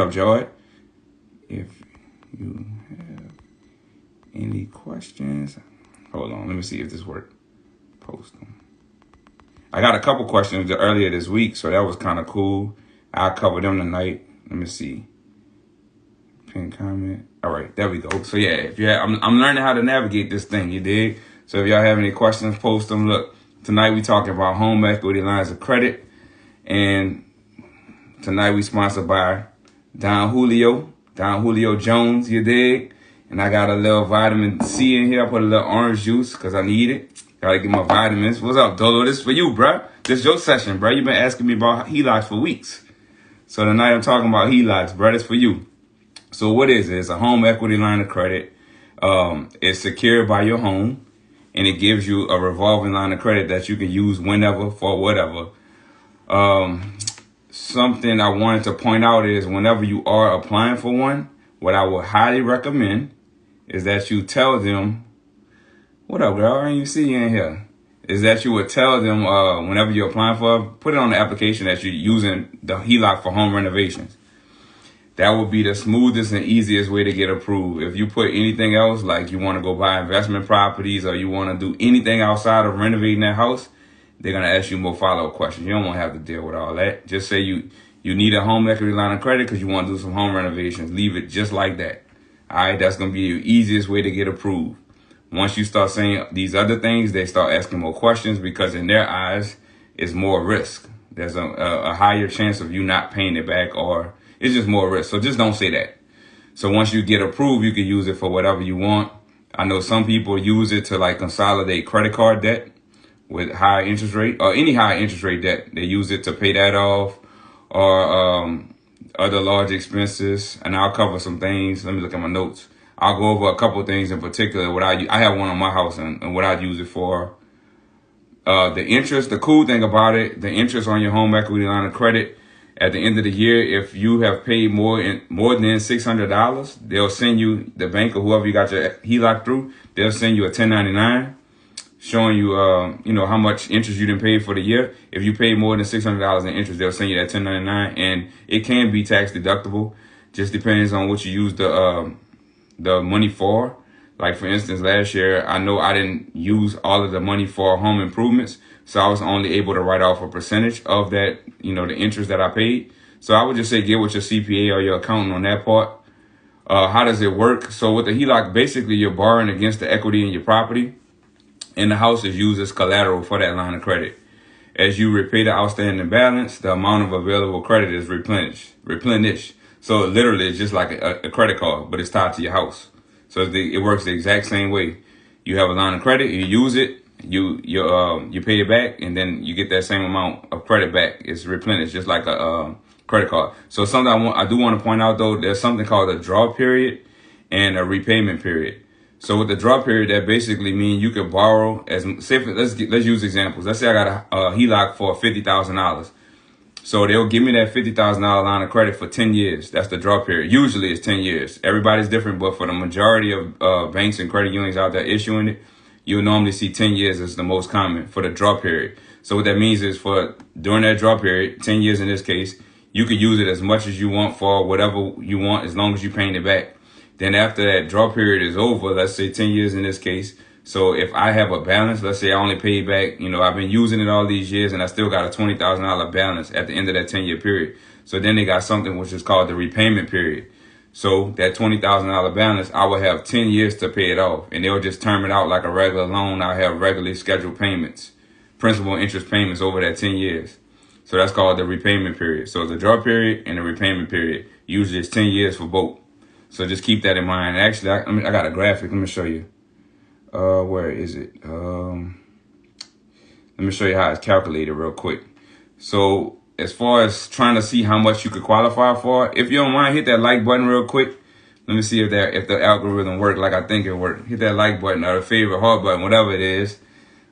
What's up, Joy? If you have any questions, hold on. Let me see if this worked. Post them. I got a couple questions earlier this week, so that was kind of cool. I'll cover them tonight. Let me see. Pin comment. All right, there we go. So yeah, if you have, I'm learning how to navigate this thing. You dig? So if y'all have any questions, post them. Look, tonight we talking about home equity lines of credit, and tonight we sponsored by Don Julio Jones. You dig? And I got a little vitamin C in here. I put a little orange juice because I need it. Gotta get my vitamins. What's up, Dolo? This is for you, bruh. This is your session, bruh. You've been asking me about HELOCs for weeks. So tonight I'm talking about HELOCs, bruh. It's for you. So what is it? It's a home equity line of credit. It's secured by your home, and it gives you a revolving line of credit that you can use whenever for whatever. Something I wanted to point out is whenever you are applying for one, what I would highly recommend is that you tell them, what up, girl? I didn't even see you in here. Is that you would tell them whenever you're applying for, put it on the application that you're using the HELOC for home renovations. That would be the smoothest and easiest way to get approved. If you put anything else, like you want to go buy investment properties or you want to do anything outside of renovating that house, they're going to ask you more follow-up questions. You don't want to have to deal with all that. Just say you need a home equity line of credit because you want to do some home renovations. Leave it just like that. All right, that's going to be your easiest way to get approved. Once you start saying these other things, they start asking more questions because in their eyes, it's more risk. There's a higher chance of you not paying it back, or it's just more risk. So just don't say that. So once you get approved, you can use it for whatever you want. I know some people use it to like consolidate credit card debt with high interest rate or any high interest rate debt. They use it to pay that off or other large expenses. And I'll cover some things. Let me look at my notes. I'll go over a couple of things in particular. What I have one on my house and what I'd use it for. The interest, the cool thing about it, the interest on your home equity line of credit at the end of the year, if you have paid more than $600, they'll send you, the bank or whoever you got your HELOC through, they'll send you a 1099 showing you, how much interest you didn't pay for the year. If you pay more than $600 in interest, they'll send you that 1099, and it can be tax deductible. Just depends on what you use the money for. Like for instance, last year, I know I didn't use all of the money for home improvements. So I was only able to write off a percentage of that, the interest that I paid. So I would just say get with your CPA or your accountant on that part. How does it work? So with the HELOC, basically you're borrowing against the equity in your property, and the house is used as collateral for that line of credit. As you repay the outstanding balance, the amount of available credit is replenished. So literally it's just like a credit card, but it's tied to your house. So it works the exact same way. You have a line of credit, you use it, you pay it back, and then you get that same amount of credit back. It's replenished just like a credit card. So something I do want to point out though, there's something called a draw period and a repayment period. So with the draw period, that basically means you can borrow let's use examples. Let's say I got a HELOC for $50,000. So they'll give me that $50,000 line of credit for 10 years. That's the draw period. Usually it's 10 years. Everybody's different, but for the majority of banks and credit unions out there issuing it, you'll normally see 10 years as the most common for the draw period. So what that means is during that draw period, 10 years in this case, you could use it as much as you want for whatever you want as long as you're paying it back. Then after that draw period is over, let's say 10 years in this case. So if I have a balance, let's say I only paid back, I've been using it all these years and I still got a $20,000 balance at the end of that 10-year period. So then they got something which is called the repayment period. So that $20,000 balance, I will have 10 years to pay it off, and they'll just term it out like a regular loan. I'll have regularly scheduled payments, principal and interest payments over that 10 years. So that's called the repayment period. So the draw period and the repayment period, usually it's 10 years for both. So just keep that in mind. Actually, I got a graphic. Let me show you. Where is it? Let me show you how it's calculated real quick. So as far as trying to see how much you could qualify for, if you don't mind, hit that like button real quick. Let me see if the algorithm worked like I think it worked. Hit that like button or the favorite heart button, whatever it is.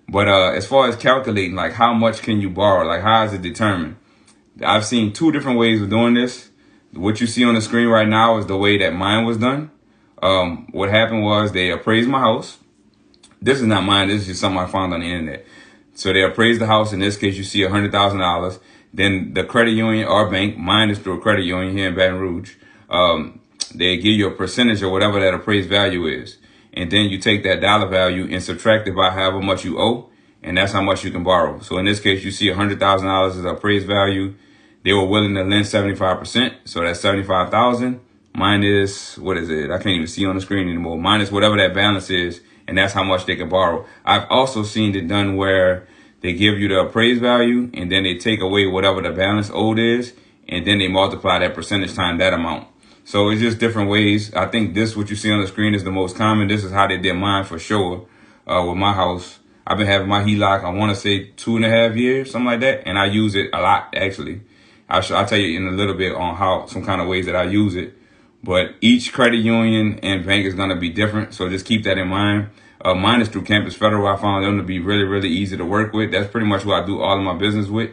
But as far as calculating, like how much can you borrow? Like how is it determined? I've seen two different ways of doing this. What you see on the screen right now is the way that mine was done. What happened was they appraised my house. This is not mine. This is just something I found on the internet. So they appraised the house. In this case, you see $100,000. Then the credit union or bank, mine is through a credit union here in Baton Rouge, they give you a percentage of whatever that appraised value is. And then you take that dollar value and subtract it by however much you owe, and that's how much you can borrow. So in this case, you see $100,000 is the appraised value. They were willing to lend 75%, so that's 75,000. Mine is, what is it? I can't even see on the screen anymore. Mine is whatever that balance is, and that's how much they can borrow. I've also seen it done where they give you the appraised value, and then they take away whatever the balance owed is, and then they multiply that percentage times that amount. So it's just different ways. I think this, what you see on the screen, is the most common. This is how they did mine for sure. With my house, I've been having my HELOC, I want to say 2.5 years, something like that. And I use it a lot, actually. I'll tell you in a little bit on how, some kind of ways that I use it. But each credit union and bank is going to be different. So just keep that in mind. Mine is through Campus Federal. I found them to be really, really easy to work with. That's pretty much what I do all of my business with.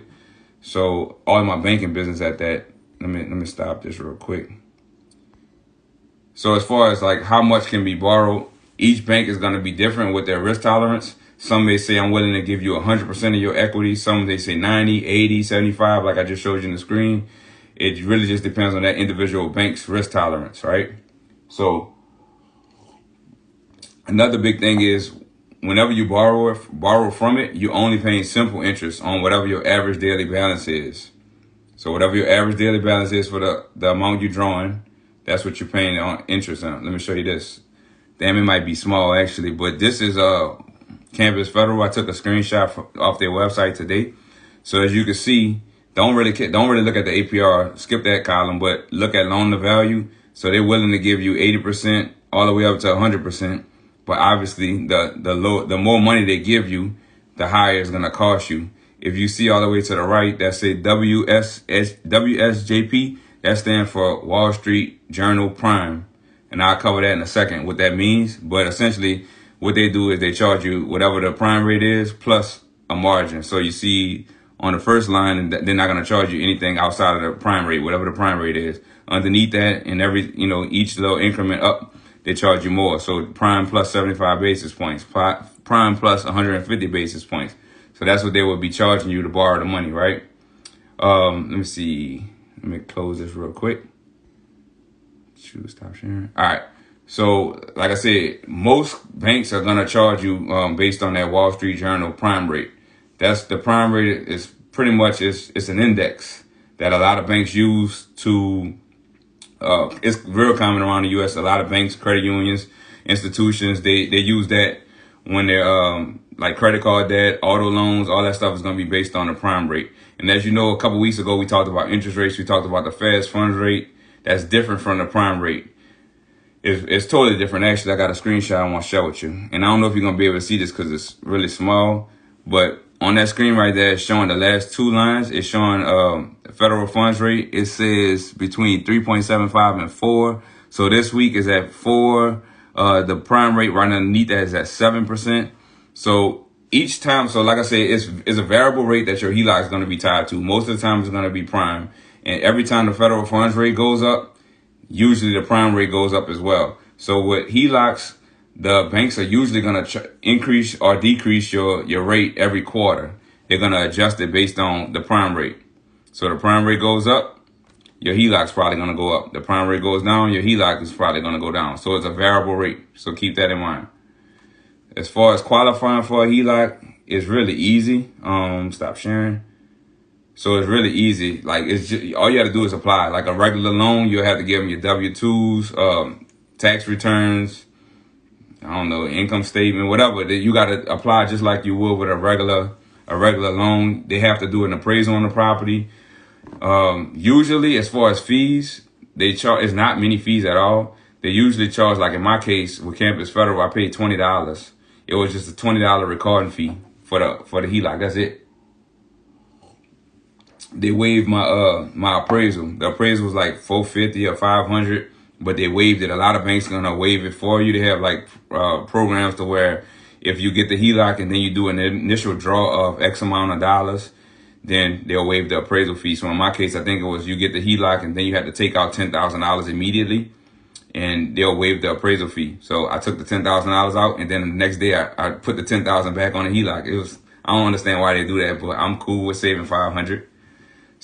So all of my banking business at that. Let me stop this real quick. So as far as like how much can be borrowed, each bank is going to be different with their risk tolerance. Some may say I'm willing to give you 100% of your equity. Some they say 90, 80, 75, like I just showed you in the screen. It really just depends on that individual bank's risk tolerance, right? So another big thing is whenever you borrow from it, you're only paying simple interest on whatever your average daily balance is. So whatever your average daily balance is for the amount you're drawing, that's what you're paying on interest on. Let me show you this. Damn, it might be small actually, but this is Campus Federal. I took a screenshot off their website today. So as you can see, don't really look at the APR, skip that column, but look at loan to value. So they're willing to give you 80% all the way up to 100%. But obviously the more money they give you, the higher it's gonna cost you. If you see all the way to the right, that say WSJP, that stands for Wall Street Journal Prime. And I'll cover that in a second, what that means. But essentially, what they do is they charge you whatever the prime rate is plus a margin. So you see on the first line, they're not going to charge you anything outside of the prime rate, whatever the prime rate is. Underneath that, and each little increment up, they charge you more. So prime plus 75 basis points, prime plus 150 basis points. So that's what they will be charging you to borrow the money, right? Let me see. Let me close this real quick. Stop sharing. All right. So, like I said, most banks are going to charge you based on that Wall Street Journal prime rate. That's the prime rate is pretty much, it's an index that a lot of banks use to, it's real common around the U.S. A lot of banks, credit unions, institutions, they use that when they're like credit card debt, auto loans, all that stuff is going to be based on the prime rate. And as you know, a couple weeks ago, we talked about interest rates. We talked about the Fed's funds rate. That's different from the prime rate. It's totally different. Actually, I got a screenshot I want to share with you. And I don't know if you're going to be able to see this because it's really small. But on that screen right there, it's showing the last two lines. It's showing the federal funds rate. It says between 3.75 and 4. So this week is at 4. The prime rate right underneath that is at 7%. So each time, so like I said, it's a variable rate that your HELOC is going to be tied to. Most of the time it's going to be prime. And every time the federal funds rate goes up, usually the prime rate goes up as well. So with HELOCs, the banks are usually going to increase or decrease your rate every quarter. They're going to adjust it based on the prime rate. So the prime rate goes up, your HELOC's probably going to go up. The prime rate goes down, your HELOC is probably going to go down. So it's a variable rate. So keep that in mind. As far as qualifying for a HELOC, it's really easy. Stop sharing. So it's really easy. Like it's just, all you have to do is apply. Like a regular loan, you'll have to give them your W-2s, tax returns, I don't know, income statement, whatever. You got to apply just like you would with a regular loan. They have to do an appraisal on the property. Usually, as far as fees, they charge. It's not many fees at all. They usually charge, like in my case with Campus Federal, I paid $20. It was just a $20 recording fee for the HELOC. That's it. They waived my appraisal. The appraisal was like $450 or $500, but they waived it. A lot of banks are gonna waive it for you. They have like programs to where if you get the HELOC and then you do an initial draw of X amount of dollars, then they'll waive the appraisal fee. So in my case, I think it was you get the HELOC and then you had to take out $10,000 immediately, and they'll waive the appraisal fee. So I took the $10,000 out, and then the next day I put the $10,000 back on the HELOC. I don't understand why they do that, but I'm cool with saving $500.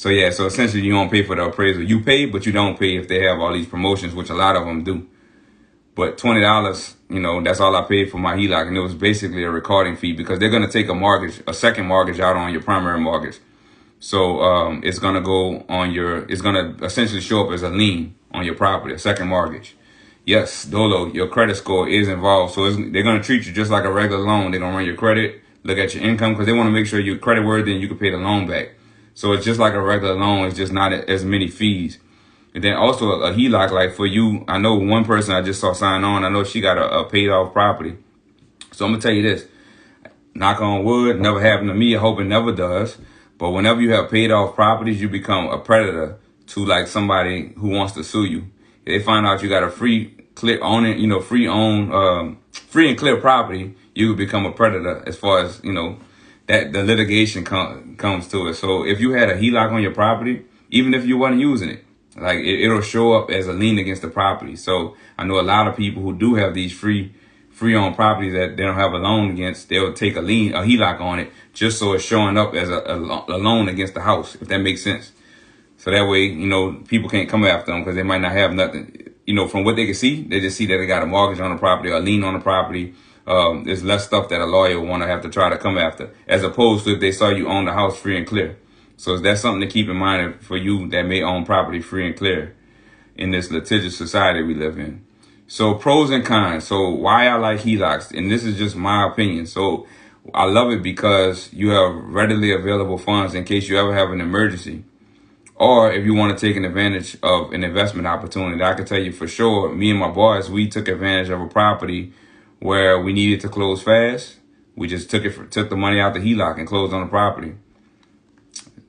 So yeah, so essentially you don't pay for the appraisal. You pay, but you don't pay if they have all these promotions, which a lot of them do. But $20, that's all I paid for my HELOC, and it was basically a recording fee because they're gonna take a second mortgage out on your primary mortgage. So it's gonna go on it's gonna essentially show up as a lien on your property, a second mortgage. Yes, Dolo, your credit score is involved. So they're gonna treat you just like a regular loan. They're gonna run your credit, look at your income, because they want to make sure you're credit worthy and you can pay the loan back. So it's just like a regular loan. It's just not as many fees. And then also a HELOC, like for you, I know one person I just saw sign on. I know she got a paid off property. So I'm gonna tell you this, knock on wood, never happened to me. I hope it never does. But whenever you have paid off properties, you become a predator to like somebody who wants to sue you. If they find out you got a free and clear property, you will become a predator as far as, that the litigation comes to it. So if you had a HELOC on your property, even if you wasn't using it, like it'll show up as a lien against the property. So I know a lot of people who do have these free owned properties that they don't have a loan against, they'll take a HELOC on it just so it's showing up as a loan against the house, if that makes sense. So that way, people can't come after them because they might not have nothing. From what they can see, they just see that they got a mortgage on the property or a lien on the property. There's less stuff that a lawyer will want to have to try to come after, as opposed to if they saw you own the house free and clear. So that's something to keep in mind for you that may own property free and clear in this litigious society we live in. So pros and cons. So why I like HELOCs, and this is just my opinion. So I love it because you have readily available funds in case you ever have an emergency. Or if you want to take an advantage of an investment opportunity. I can tell you for sure, me and my boys, we took advantage of a property where we needed to close fast. We just took the money out the HELOC and closed on the property.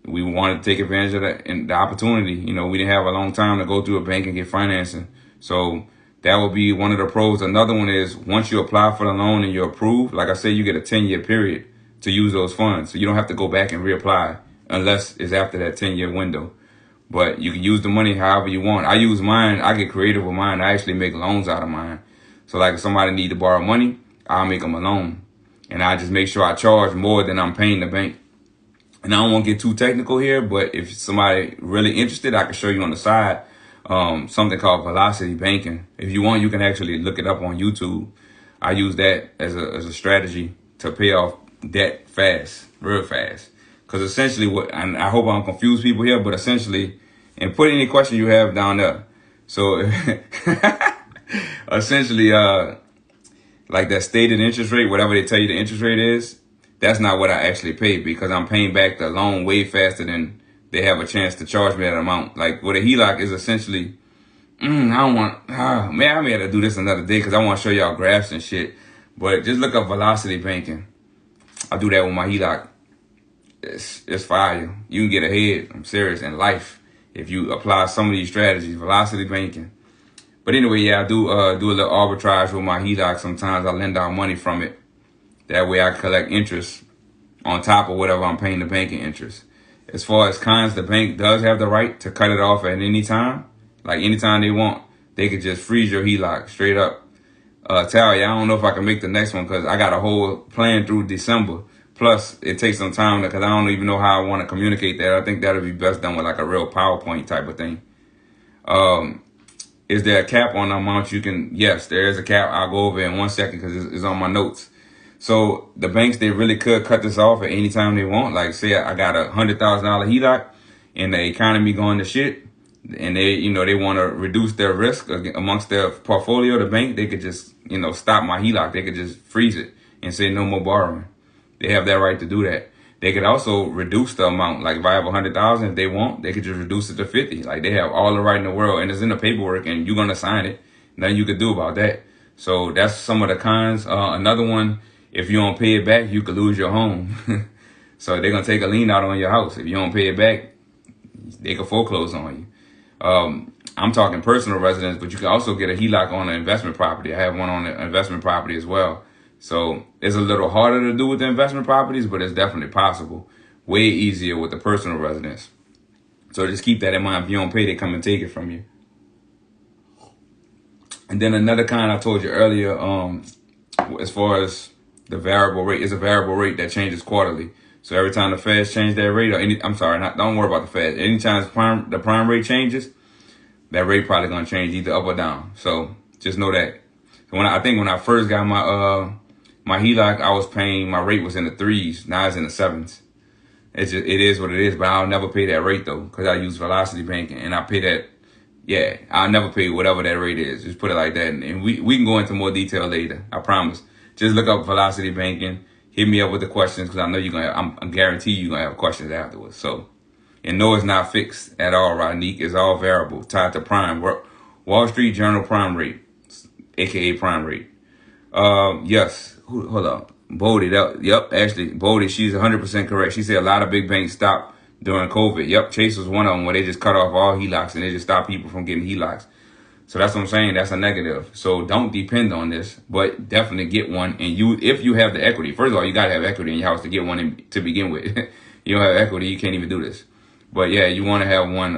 We wanted to take advantage of that and the opportunity. We didn't have a long time to go through a bank and get financing. So that would be one of the pros. Another one is once you apply for the loan and you're approved, like I said, you get a 10-year period to use those funds. So you don't have to go back and reapply unless it's after that 10-year window. But you can use the money however you want. I use mine. I get creative with mine. I actually make loans out of mine. So like if somebody need to borrow money, I'll make them a loan. And I just make sure I charge more than I'm paying the bank. And I don't want to get too technical here, but if somebody really interested, I can show you on the side something called velocity banking. If you want, you can actually look it up on YouTube. I use that as a strategy to pay off debt fast, real fast. Because essentially and I hope I don't confuse people here, but essentially, and put any question you have down there. So essentially, like that stated interest rate, whatever they tell you the interest rate is, that's not what I actually pay because I'm paying back the loan way faster than they have a chance to charge me that amount. Like what a HELOC is essentially, I may have to do this another day because I want to show y'all graphs and shit. But just look up velocity banking. I do that with my HELOC. It's fire. You can get ahead, I'm serious, in life if you apply some of these strategies, velocity banking. But anyway, yeah, I do a little arbitrage with my HELOC. Sometimes I lend out money from it. That way I collect interest on top of whatever I'm paying the bank in interest. As far as cons, the bank does have the right to cut it off at any time. Like anytime they want, they could just freeze your HELOC straight up. Talia, I don't know if I can make the next one because I got a whole plan through December. Plus, it takes some time because I don't even know how I want to communicate that. I think that'll be best done with like a real PowerPoint type of thing. Is there a cap on the amount you can? Yes, there is a cap. I'll go over it in 1 second because it's on my notes. So the banks, they really could cut this off at any time they want. Like say I got a $100,000 HELOC and the economy going to shit and they want to reduce their risk amongst their portfolio. The bank, they could just, stop my HELOC. They could just freeze it and say no more borrowing. They have that right to do that. They could also reduce the amount. Like if I have 100,000, if they want, they could just reduce it to 50. Like they have all the right in the world and it's in the paperwork and you're going to sign it. Nothing you could do about that. So that's some of the cons. Another one, if you don't pay it back, you could lose your home. So they're going to take a lien out on your house. If you don't pay it back, they can foreclose on you. I'm talking personal residence, but you can also get a HELOC on an investment property. I have one on an investment property as well. So it's a little harder to do with the investment properties, but it's definitely possible. Way easier with the personal residence. So just keep that in mind. If you don't pay, they come and take it from you. And then another kind I told you earlier, as far as the variable rate, it's a variable rate that changes quarterly. So every time the Fed change that rate, or don't worry about the Fed. Anytime the prime rate changes, that rate probably gonna change either up or down. So just know that. So I think when I first got my HELOC, I was paying, my rate was in the 3s. Now it's in the 7s. It is what it is, but I'll never pay that rate though, because I use Velocity Banking, and I pay that. Yeah, I'll never pay whatever that rate is. Just put it like that, and we can go into more detail later. I promise. Just look up Velocity Banking. Hit me up with the questions, because I know you're gonna. I guarantee you're gonna have questions afterwards. So, and no, it's not fixed at all, Rodnique. It's all variable, tied to prime. Wall Street Journal prime rate, aka prime rate. Yes. Hold on. Bodie, actually, Bodie, she's 100% correct. She said a lot of big banks stopped during COVID. Yep, Chase was one of them, where they just cut off all HELOCs and they just stopped people from getting HELOCs. So that's what I'm saying. That's a negative. So don't depend on this, but definitely get one. And if you have the equity, first of all, you got to have equity in your house to get one to begin with. You don't have equity, you can't even do this. But yeah, you want to have one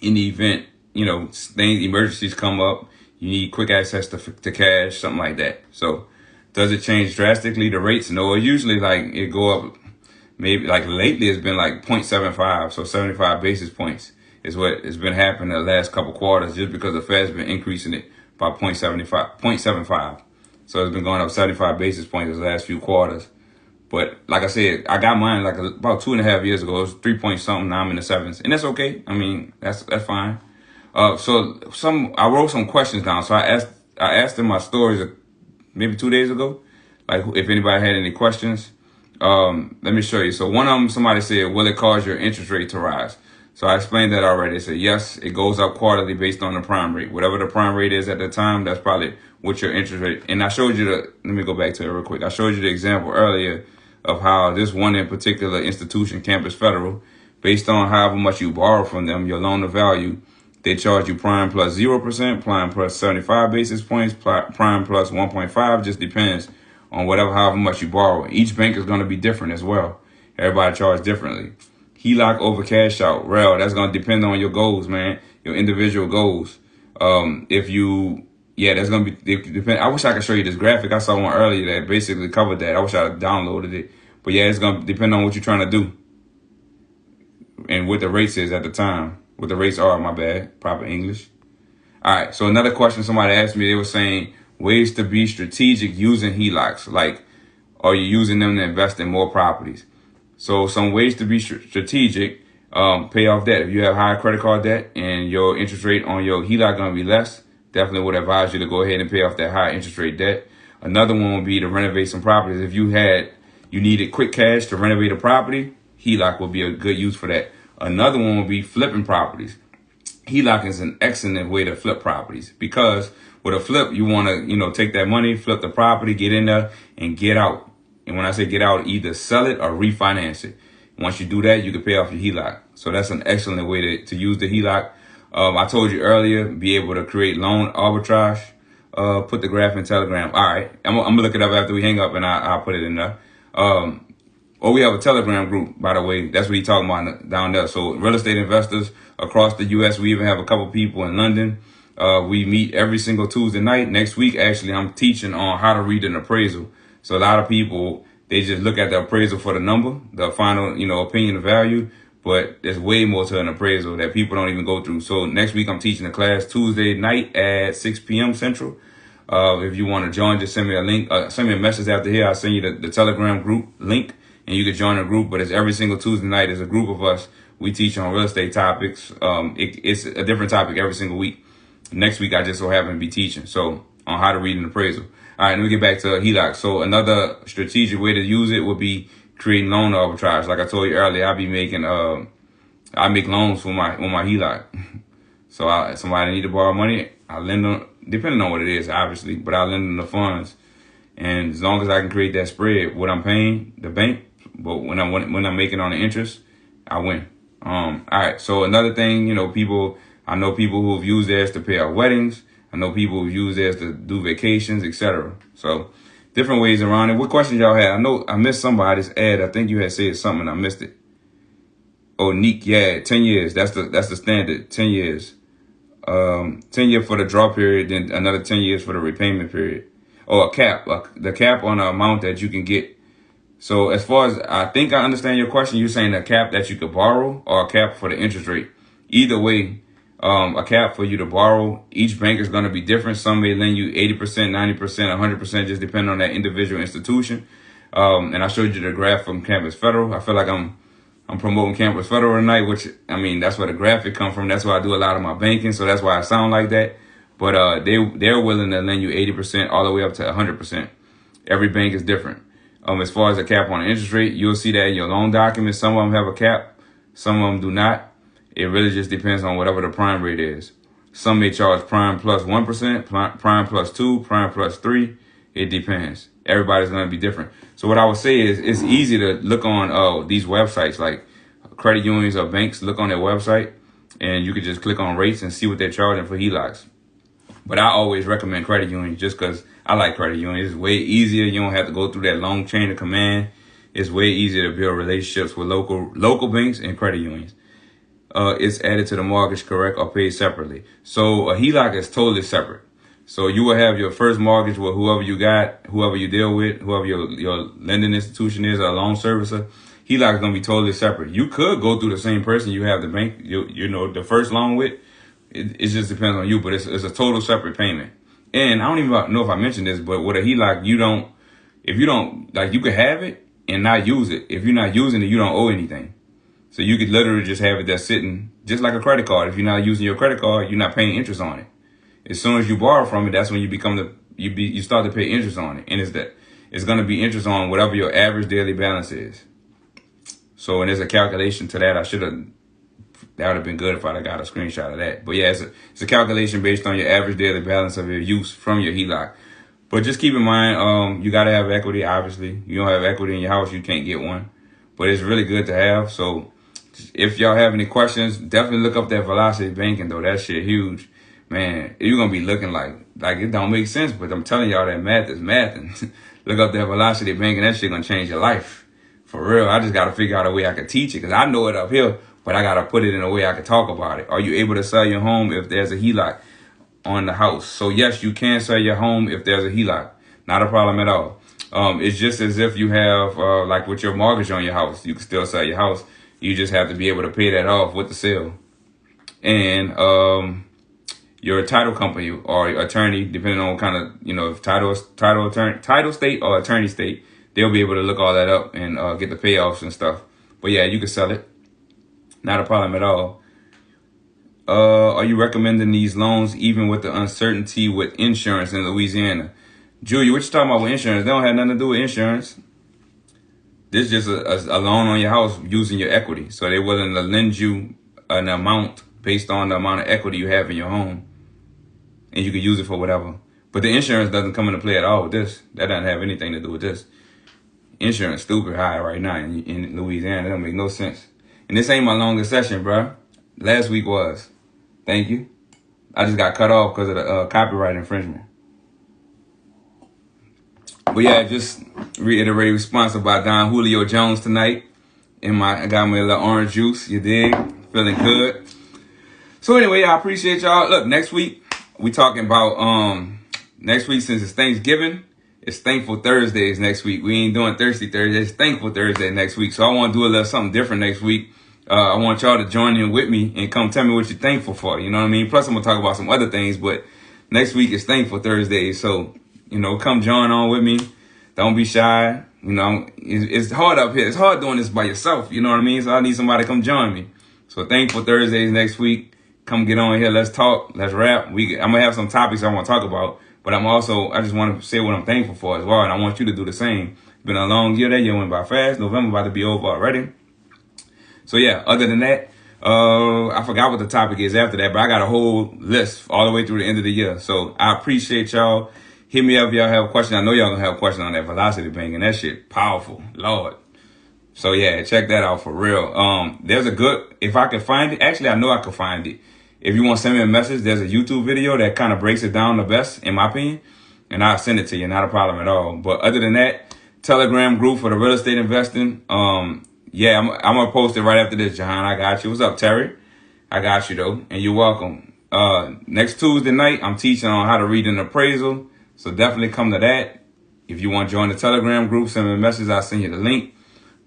in the event, emergencies come up, you need quick access to cash, something like that. So does it change drastically, the rates? No, usually it go up. Maybe lately it's been 0.75, so 75 basis points is what has been happening the last couple quarters, just because the Fed's been increasing it by 0.75. So it's been going up 75 basis points the last few quarters. But like I said, I got mine about 2.5 years ago. It was 3 point something. Now I'm in the 7s, and that's okay. I mean, that's fine. So I wrote some questions down. So I asked in my stories maybe 2 days ago, if anybody had any questions. Let me show you. So one of them, somebody said, will it cause your interest rate to rise? So I explained that already. They said, yes, it goes up quarterly based on the prime rate. Whatever the prime rate is at the time, that's probably what your interest rate. And I showed you let me go back to it real quick. I showed you the example earlier of how this one in particular institution, Campus Federal, based on however much you borrow from them, your loan to value, they charge you prime plus 0%, prime plus 75 basis points, prime plus 1.5, just depends on however much you borrow. Each bank is going to be different as well. Everybody charges differently. HELOC over cash out, that's going to depend on your goals, man, your individual goals. That's going to be depend. I wish I could show you this graphic. I saw one earlier that basically covered that. I wish I had downloaded it. But yeah, it's going to depend on what you're trying to do and what the rates is at the time. What the rates are, my bad, proper English. All right, so another question somebody asked me, they were saying ways to be strategic using HELOCs. Are you using them to invest in more properties? So some ways to be strategic, pay off debt. If you have high credit card debt and your interest rate on your HELOC going to be less, definitely would advise you to go ahead and pay off that high interest rate debt. Another one would be to renovate some properties. If you needed quick cash to renovate a property, HELOC would be a good use for that. Another one would be flipping properties. HELOC is an excellent way to flip properties, because with a flip, you want to, take that money, flip the property, get in there and get out. And when I say get out, either sell it or refinance it. Once you do that, you can pay off your HELOC. So that's an excellent way to use the HELOC. I told you earlier, be able to create loan arbitrage. Put the graph in Telegram. All right. I'm going to look it up after we hang up, and I'll put it in there. We have a Telegram group, by the way. That's what he's talking about down there. So real estate investors across the U.S. We even have a couple people in London. We meet every single Tuesday night. Next week, actually, I'm teaching on how to read an appraisal. So a lot of people, they just look at the appraisal for the number, the final, opinion of value. But there's way more to an appraisal that people don't even go through. So next week, I'm teaching a class Tuesday night at 6 p.m. Central. If you want to join, just send me a link. Send me a message after here. I'll send you the Telegram group link, and you can join the group. But it's every single Tuesday night. There's a group of us. We teach on real estate topics. It's a different topic every single week. Next week, I just so happen to be teaching. So on how to read an appraisal. All right, let me get back to HELOC. So another strategic way to use it would be creating loan arbitrage. Like I told you earlier, I make loans for my HELOC. So somebody need to borrow money, I lend them, depending on what it is, obviously, but I lend them the funds. And as long as I can create that spread, what I'm paying the bank, but when I'm making on the interest, I win. All right. So another thing, I know people who have used theirs to pay out weddings. I know people who've used theirs to do vacations, etc. So different ways around it. What questions y'all had? I know I missed somebody's ad. I think you had said something. I missed it. Oh, Neek, yeah, 10 years. That's the standard. 10 years. 10 years for the draw period, then another 10 years for the repayment period. Or a cap, the cap on the amount that you can get. So as far as I think I understand your question, you're saying a cap that you could borrow or a cap for the interest rate. Either way, a cap for you to borrow, each bank is going to be different. Some may lend you 80%, 90%, 100%, just depending on that individual institution. And I showed you the graph from Campus Federal. I feel like I'm promoting Campus Federal tonight, which, I mean, that's where the graphic come from. That's why I do a lot of my banking. So that's why I sound like that. But they're willing to lend you 80% all the way up to 100%. Every bank is different. As far as a cap on the interest rate, you'll see that in your loan documents. Some of them have a cap. Some of them do not. It really just depends on whatever the prime rate is. Some may charge prime plus 1%, prime plus 2%, prime plus 3%. It depends. Everybody's going to be different. So what I would say is it's easy to look on these websites like credit unions or banks. Look on their website and you can just click on rates and see what they're charging for HELOCs. But I always recommend credit unions just because I like credit unions. It's way easier. You don't have to go through that long chain of command. It's way easier to build relationships with local banks and credit unions. It's added to the mortgage, correct, or paid separately. So a HELOC is totally separate. So you will have your first mortgage with whoever you got, whoever you deal with, whoever your lending institution is or a loan servicer. HELOC is going to be totally separate. You could go through the same person you have the bank, you know, the first loan with. It just depends on you, but it's a total separate payment. And I don't even know if I mentioned this, but with a HELOC, if you don't, like, you could have it and not use it. If you're not using it, you don't owe anything. So you could literally just have it there sitting, just like a credit card. If you're not using your credit card, you're not paying interest on it. As soon as you borrow from it, that's when you start to pay interest on it. And it's going to be interest on whatever your average daily balance is. So, and there's a calculation to that. That would have been good if I'd have got a screenshot of that. But yeah, it's a calculation based on your average daily balance of your use from your HELOC. But just keep in mind, you got to have equity, obviously. You don't have equity in your house, you can't get one. But it's really good to have. So if y'all have any questions, definitely look up that velocity banking, though. That shit huge. Man, you're going to be looking like it don't make sense. But I'm telling y'all that math is math. And look up that velocity banking. That shit going to change your life. For real. I just got to figure out a way I can teach it. Because I know it up here. But I got to put it in a way I can talk about it. Are you able to sell your home if there's a HELOC on the house? So, yes, you can sell your home if there's a HELOC. Not a problem at all. It's just as if you have, like with your mortgage on your house, you can still sell your house. You just have to be able to pay that off with the sale. And your title company or attorney, depending on what kind of, you know, if title state or attorney state, they'll be able to look all that up and get the payoffs and stuff. But yeah, you can sell it. Not a problem at all. Are you recommending these loans even with the uncertainty with insurance in Louisiana? Julia, what you talking about with insurance? They don't have nothing to do with insurance. This is just a loan on your house using your equity. So they're willing to lend you an amount based on the amount of equity you have in your home. And you can use it for whatever. But the insurance doesn't come into play at all with this. That doesn't have anything to do with this. Insurance stupid high right now in Louisiana. That don't make no sense. And this ain't my longest session, bro. Last week was. Thank you. I just got cut off because of the copyright infringement. But yeah, just reiterate response about Don Julio Jones tonight. I got my little orange juice, you dig? Feeling good. So anyway, I appreciate y'all. Look, next week, we talking about, next week since it's Thanksgiving, it's Thankful Thursdays next week. We ain't doing Thirsty Thursdays, it's Thankful Thursday next week. So I want to do a little something different next week. I want y'all to join in with me and come tell me what you're thankful for. You know what I mean? Plus, I'm going to talk about some other things, but next week is Thankful Thursday. So, you know, come join on with me. Don't be shy. You know, it's hard up here. It's hard doing this by yourself. You know what I mean? So I need somebody to come join me. So Thankful Thursdays next week. Come get on here. Let's talk. Let's rap. I'm going to have some topics I want to talk about, but I just want to say what I'm thankful for as well. And I want you to do the same. It's been a long year. That year went by fast. November about to be over already. So yeah, other than that, I forgot what the topic is after that, but I got a whole list all the way through the end of the year. So I appreciate y'all. Hit me up if y'all have a question. I know y'all gonna have a question on that velocity bank, and that shit powerful, Lord. So yeah, check that out for real. There's a good, if I can find it, actually I know I can find it. If you want to send me a message, there's a YouTube video that kind of breaks it down the best, in my opinion, and I'll send it to you. Not a problem at all. But other than that, Telegram group for the real estate investing. Yeah, I'm gonna post it right after this, Jahan. I got you. What's up, Terry? I got you though, and you're welcome. Next Tuesday night, I'm teaching on how to read an appraisal. So definitely come to that. If you want to join the Telegram group, send me a message. I'll send you the link.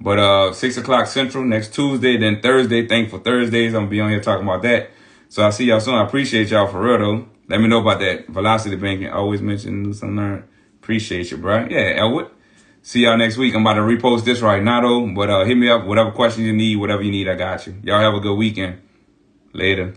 But 6 o'clock Central next Tuesday, then Thursday, Thankful Thursdays. I'm going to be on here talking about that. So I'll see y'all soon. I appreciate y'all for real, though. Let me know about that velocity banking. Always mention something. Appreciate you, bro. Yeah, Elwood. See y'all next week. I'm about to repost this right now, though. But hit me up. Whatever questions you need, whatever you need, I got you. Y'all have a good weekend. Later.